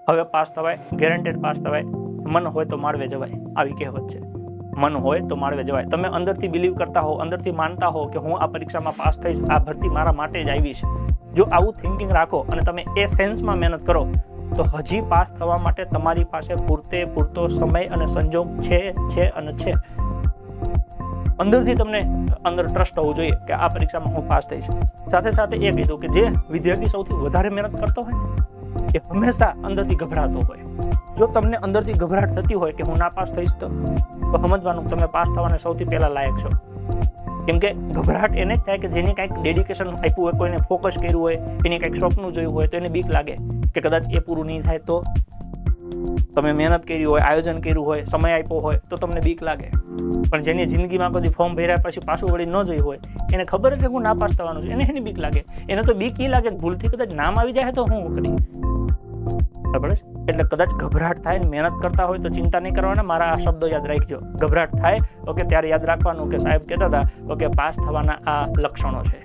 હવે પાસ થવાય, guaranteed pass થવાય. મન હોય તો માળવે જવાય, આવી કહેવત છે. મન હોય તો માળવે જવાય. તમે અંદરથી બિલીવ કરતા હો, અંદરથી માનતા હો કે હું આ પરીક્ષામાં પાસ થઈશ, આ ભરતી મારા માટે જ આવી છે, જો આવું થિંકિંગ રાખો અને તમે એ સેન્સમાં મહેનત કરો તો હજી પાસ થવા માટે તમારી પાસે પૂરતો સમય અને સંજોગ છે. અંદરથી તમને અંદર ટ્રસ્ટ હોવું જોઈએ કે આ પરીક્ષામાં હું પાસ થઈશ. સાથે સાથે એ કીધું કે જે વિદ્યાર્થી સૌથી વધારે મહેનત કરતો હોય ને એ હંમેશા અંદરથી ગભરાતો હોય. જો તમને અંદરથી ગભરાટ થતી હોય કે હું ના પાસ થઈશ તો સમજવાનું તમે પાસ થવાને સૌથી પહેલા લાયક છો. કેમ કે ગભરાટ એને જ થાય કે જેને કંઈક ડેડિકેશન આપ્યું હોય, કોઈને ફોકસ કર્યું હોય, એને કંઈક સ્વપ્ન જોયું હોય તો એને બીક લાગે કે કદાચ એ પૂરું નહીં થાય તો. તમે મહેનત કરી હોય, આયોજન કર્યું હોય, સમય આપ્યો હોય તો તમને બીક લાગે. પણ જેની જિંદગીમાં કદી ફોર્મ ભર્યા પછી પાછું વળી ન જોયું હોય એને ખબર છે હું નાપાસ થવાનું છે, એને એની બીક લાગે. એને તો બીક એ લાગે કે ભૂલથી કદાચ નામ આવી જાય તો હું કરી. બરાબર છે? એટલે કદાચ ગભરાટ થાય, મહેનત કરતા હોય તો ચિંતા નહીં કરવાના. મારા આ શબ્દો યાદ રાખજો. ગભરાટ થાય ઓકે ત્યારે યાદ રાખવાનું કે સાહેબ કહેતા હતા ઓકે પાસ થવાના આ લક્ષણો છે.